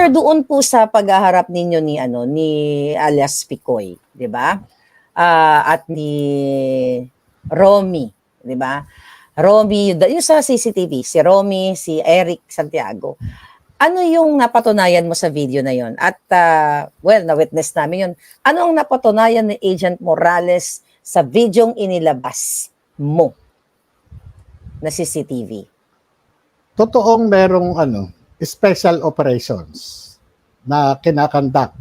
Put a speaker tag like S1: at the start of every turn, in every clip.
S1: sir, doon po sa paghaharap ninyo ni alias Picoy, 'di ba? At ni Romy, 'di ba? Romy, yung sa CCTV, si Romy, si Eric Santiago. Ano yung napatunayan mo sa video na yon? At well, na-witness namin yun. Ano ang napatunayan ni Agent Morales sa videong inilabas mo na CCTV?
S2: Totoong merong special operations na kinakandak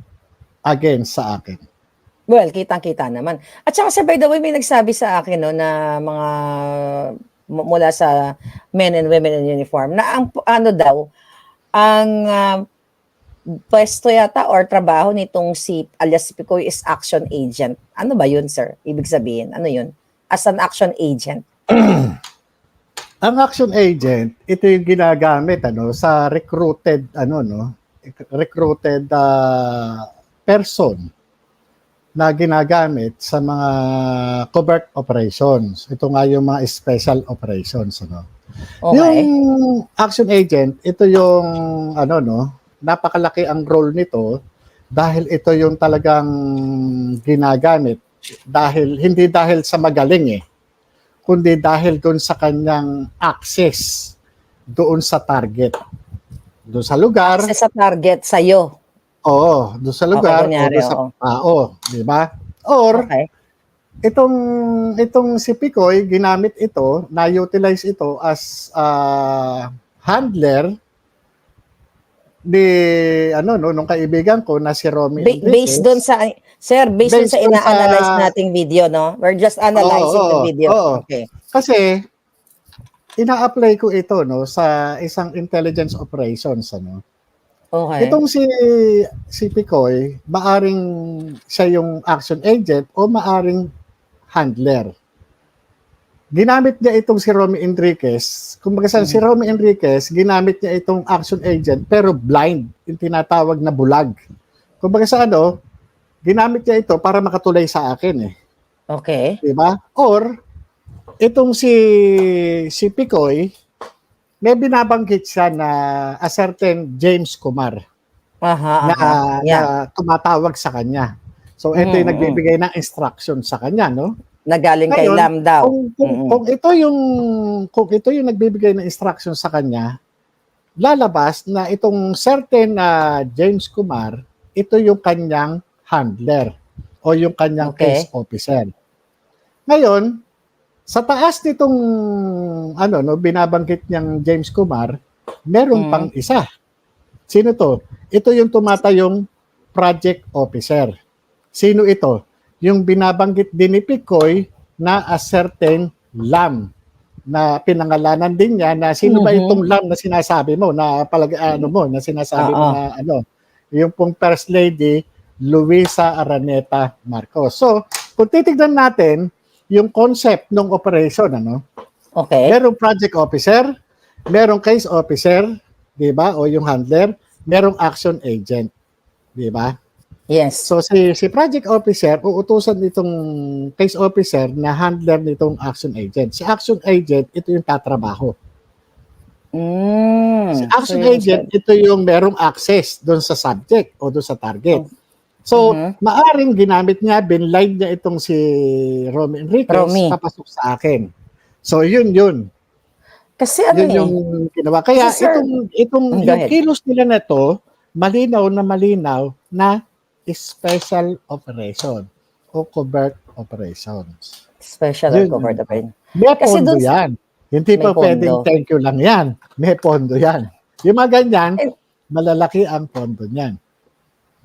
S2: against sa akin.
S1: Well, kitang-kita naman. At saka by the way, may nagsabi sa akin no, na mga mula sa men and women in uniform na ang ang pwesto yata or trabaho nitong si alias Picoy is action agent. Ano ba yun, sir? Ibig sabihin, ano yun? As an action agent.
S2: Ang action agent, ito yung ginagamit sa recruited recruited person na ginagamit sa mga covert operations. Ito nga yung mga special operations.
S1: Okay.
S2: Yung action agent, ito yung napakalaki ang role nito dahil ito yung talagang ginagamit hindi dahil sa magaling kundi dahil doon sa kanyang access doon sa target. Doon sa lugar.
S1: Access sa target sa'yo.
S2: Oo, doon sa lugar,
S1: okay,
S2: doon sa tao, di ba? Or, itong si Picoy, ginamit ito, na-utilize ito as handler nung kaibigan ko na si Romy Enriquez.
S1: Based doon sa, sir, based doon sa ina-analyze nating video, no? We're just analyzing the video. Okay.
S2: Kasi, ina-apply ko ito sa isang intelligence operations.
S1: Okay.
S2: Itong si Picoy, maaring siya yung action agent o maaring handler. Ginamit niya itong si Romy Enriquez. Kumbaga si Romy Enriquez, ginamit niya itong action agent pero blind, yung tinatawag na bulag. Kumbaga ginamit niya ito para makatulay sa akin
S1: Okay.
S2: Diba? Or, itong si Picoy, may binabanggit siya na a certain James Kumar na tumatawag sa kanya. So, ito yung nagbibigay ng instruction sa kanya,
S1: Nagaling kay Lam daw.
S2: Kung ito yung nagbibigay ng instruction sa kanya, lalabas na itong certain James Kumar, ito yung kanyang handler o yung kanyang case officer. Ngayon, sa taas nitong binabanggit niyang James Kumar, meron pang isa. Sino to? Ito yung tumatayong project officer. Sino ito? Yung binabanggit din ni Picoy na a certain Lam na pinangalanan din niya na sino ba itong Lam na sinasabi mo na na sinasabi mo na yung pong First Lady Luisa Araneta Marcos. So, kung titignan natin yung concept ng operation,
S1: Okay.
S2: merong project officer, merong case officer, di ba? O yung handler, merong action agent, di ba?
S1: Yes.
S2: So si project officer, uutusan nitong case officer na handler nitong action agent. Si action agent, ito yung tatrabaho. Si action agent, ito yung merong access doon sa subject o doon sa target. So, maaring ginamit niya, binline niya itong si Romy Enriquez, papasok sa akin. So, yun.
S1: Kasi
S2: yung ginawa. Kaya yung kilos nila na to, malinaw na special operation o covert operations.
S1: Special or covert operation.
S2: May pondo yan. Hindi pa pwedeng thank you lang yan. May pondo yan. Yung mga ganyan, malalaki ang pondo niyan.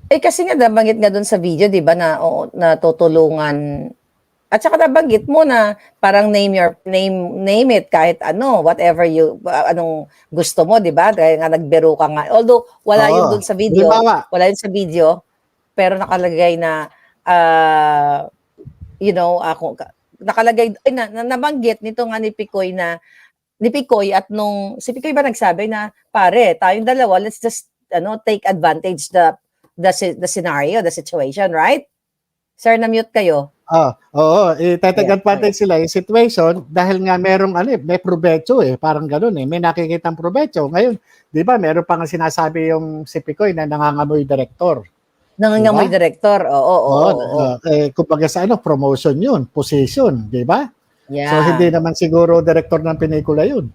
S1: Kasi nga nabanggit nga doon sa video, 'di ba, na tutulungan. At saka nabanggit mo na parang name it kahit whatever anong gusto mo, 'di ba? Dahil nga nagbiro ka nga. Although wala yun doon sa video. Wala yun sa video, pero nakalagay na nakalagay nabanggit nito nga ni Picoy at nung si Picoy ba nagsabi na pare, tayong dalawa, let's just take advantage the scenario, the situation, right? Sir, na-mute kayo.
S2: Oo, take
S1: Yeah,
S2: advantage sila yung situation dahil nga merong may provecho parang gano'n may nakikitang provecho. Ngayon, 'di ba, meron pa nga sinasabi yung si Picoy na nangangamoy direktor, 'di
S1: Nangangamoy
S2: ba?
S1: direktor, oo,
S2: Oo,
S1: oo, oo.
S2: kumbaga sa promotion 'yun, position, 'di ba? So hindi
S1: Yeah.
S2: naman siguro direktor ng pelikula 'yun,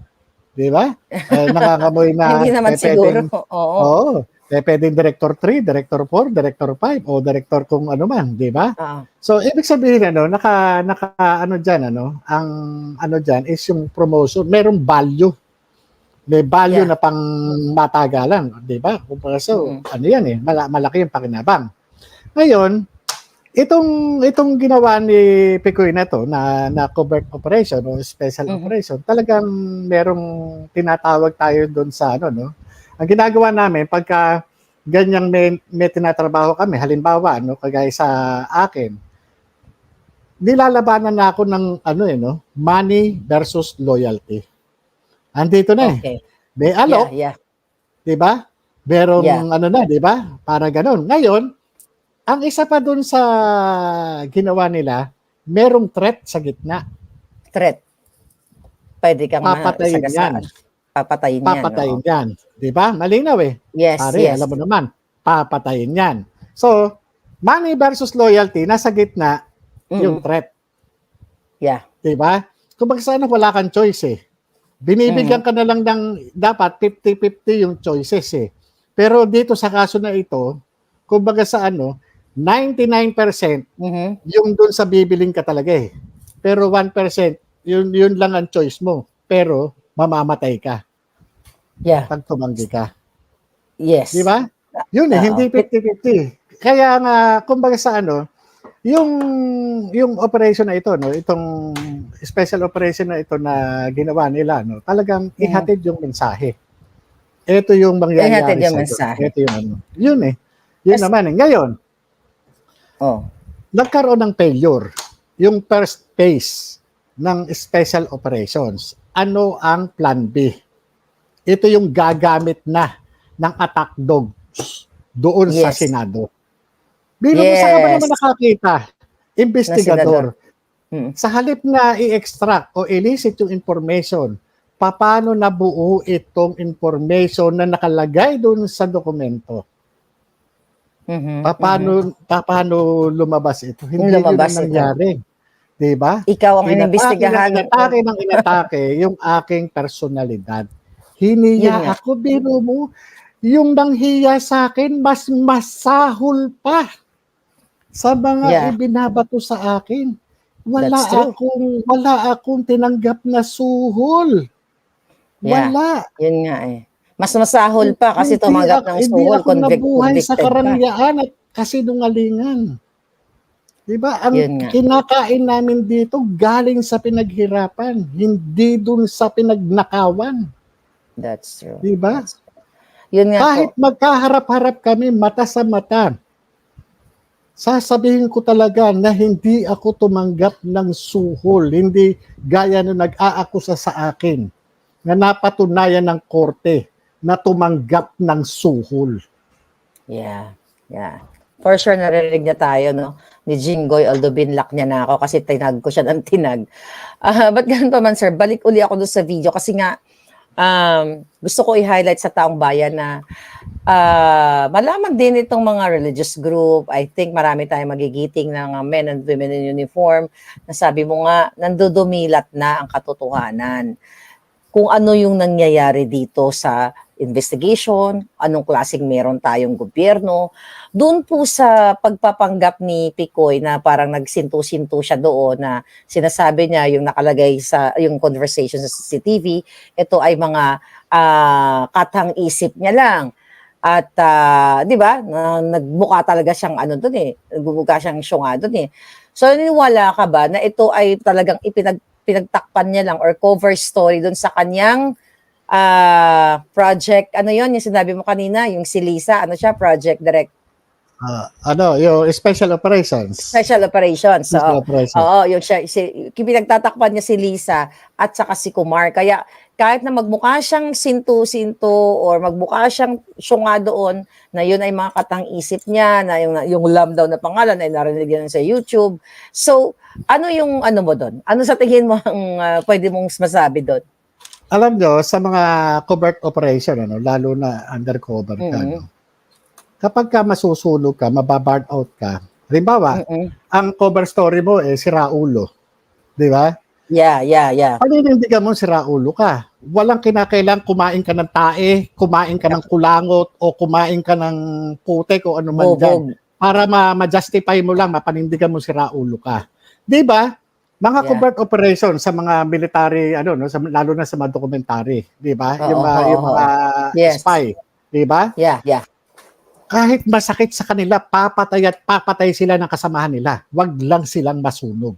S2: 'di ba? Nangangamoy
S1: Hindi
S2: na
S1: naman siguro,
S2: puwedeng
S1: oo.
S2: oo, puwedeng director 3, director 4, director 5 o director kung ano man, 'di ba?
S1: Oo.
S2: So ibig sabihin naka ano diyan ang ano diyan is yung promotion, merong value. May value
S1: Yeah.
S2: na pang matagalan, 'di ba? Kumbaga so,
S1: Mm.
S2: ano 'yan malaki yung pakinabang. Ngayon, itong ginawa ni Picoy na 'to na covert operation o special
S1: Mhm.
S2: operation, talagang merong tinatawag tayo doon sa ang ginagawa namin pagka ganyang may tinatrabaho kami, halimbawa kagaya sa akin, nilalabanan na ako ng money versus loyalty. Andito na
S1: Okay.
S2: may
S1: Yeah,
S2: alok,
S1: yeah,
S2: 'di ba?
S1: yeah.
S2: Merong na, 'di ba? Para gano'n. Ngayon, ang isa pa doon sa ginawa nila, merong threat sa gitna.
S1: Threat. Puwede kang
S2: Papatayin 'yan.
S1: masagasaan. Papatayin 'yan, oo.
S2: Papatayin 'yan. 'Di ba? Malinaw
S1: Yes,
S2: Pare,
S1: yes.
S2: alam mo naman, papatayin 'yan. So, money versus loyalty, nasa gitna yung
S1: Mm.
S2: threat.
S1: Yeah.
S2: 'Di ba? Kumbaga sana wala kang choice Binibigyan
S1: Mhm.
S2: ka na lang ng dapat 50-50 yung choices Pero dito sa kaso na ito, kumbaga sa 99%
S1: Mhm.
S2: yung dun sa bibiling ka talaga Pero 1%, yun lang ang choice mo. Pero mamamatay ka
S1: Yeah.
S2: pag tumanggi ka. Di
S1: Yes.
S2: ba? Yun
S1: Oo.
S2: hindi 50-50. Kaya nga, kumbaga sa yung operation na ito, itong special operation na ito na ginawa nila, talagang
S1: Mhm.
S2: ihatid yung mensahe. Ito yung
S1: Ihatid
S2: mangyayari
S1: yung
S2: sa'yo.
S1: mensahe.
S2: Ito yung Yun Yun
S1: As
S2: naman Ngayon,
S1: oh.
S2: nagkaroon ng failure. Yung first phase ng special operations. Ano ang plan B? Ito yung gagamit na ng attack dogs doon sa
S1: Yes.
S2: Senado. Bilang isa ka ba naman
S1: Yes.
S2: nakakita,
S1: Na senador.
S2: investigador,
S1: Mm.
S2: sa halip na i-extract o elicit yung information, paano nabuo itong information na nakalagay doon sa dokumento?
S1: Mhm. Mhm.
S2: Paano lumabas ito?
S1: Yung
S2: Hindi yun ang
S1: lumabas ito.
S2: nangyari. 'Di ba?
S1: Ikaw ang
S2: Inatake ng
S1: inimbestigahan
S2: inatake ng inatake yung aking personalidad.
S1: yun
S2: Hiniya
S1: nga.
S2: ako, biro mo, yung nanghiya sa akin mas masahol pa sa mga
S1: Yeah,
S2: ibinabato sa akin.
S1: that's true.
S2: Wala akong tinanggap na suhol.
S1: Yeah,
S2: Wala.
S1: yun nga Mas masahol pa kasi tumanggap ng
S2: Hindi
S1: suhol,
S2: ako nabuhay sa
S1: convicted ka.
S2: karangyaan at kasinungalingan. 'Di ba? Ang
S1: Yun nga.
S2: kinakain namin dito galing sa pinaghirapan, hindi dun sa pinagnakawan.
S1: That's true.
S2: 'Di ba?
S1: That's true. Yun nga
S2: Kahit
S1: po.
S2: magkaharap-harap kami mata sa mata, sasabihin ko talaga na hindi ako tumanggap ng suhol, hindi gaya nung nag-aakusa sa akin na napatunayan ng korte na tumanggap ng suhol.
S1: Yeah. Yeah. For sure naririnig niya tayo, no? Ni Jinggoy, although binlock niya na ako kasi tinag ko siya ng tinag. But ganun pa man, sir, balik uli ako doon sa video kasi nga, gusto ko i-highlight sa taong bayan na malaman din itong mga religious group. I think marami tayong magigiting ng men and women in uniform na sabi mo nga, nandudumilat na ang katotohanan. Kung ano yung nangyayari dito sa investigation, anong klaseng meron tayong gobyerno. Doon po sa pagpapanggap ni Picoy na parang nagsinto-sinto siya doon na sinasabi niya yung nakalagay sa yung conversation sa CCTV, ito ay mga katang isip niya lang. At 'di ba, nagbuka talaga siyang doon nagbubuga siyang syunga doon So naniniwala ka ba na ito ay talagang pinagtakpan niya lang or cover story doon sa kanyang project, yung sinabi mo kanina, yung si Lisa, siya, project direct.
S2: Yung special operations.
S1: Special operations.
S2: Special
S1: Oo.
S2: operations.
S1: Oo, yung pinagtatakpan niya si Lisa at saka si Kumar. Kaya kahit na magmukha siyang sinto-sinto or magmukha siyang syunga doon na yun ay mga katang-isip niya na yung Lam daw na pangalan ay narinig yan sa YouTube. So, ano yung ano mo doon? Ano sa tingin mo ang pwede mong masabi doon?
S2: Alam nyo, sa mga covert operation, lalo na undercover ka, kapag ka masusunog ka, mababurn out ka, halimbawa, ang cover story mo si Raulo. Di ba?
S1: Yeah.
S2: Paninindigan mo si Raulo ka. Walang kinakailang kumain ka ng tae, kumain ka ng kulangot, o kumain ka ng putek o ano man dyan. Para ma-justify mo lang, mapanindigan mo si Raulo ka. Di ba? Mga covert operation sa mga military, lalo na sa mga documentary. Di ba? Yung mga spy. Di ba?
S1: Yeah.
S2: Kahit masakit sa kanila, papatay sila ng kasamahan nila. Wag lang silang masunog.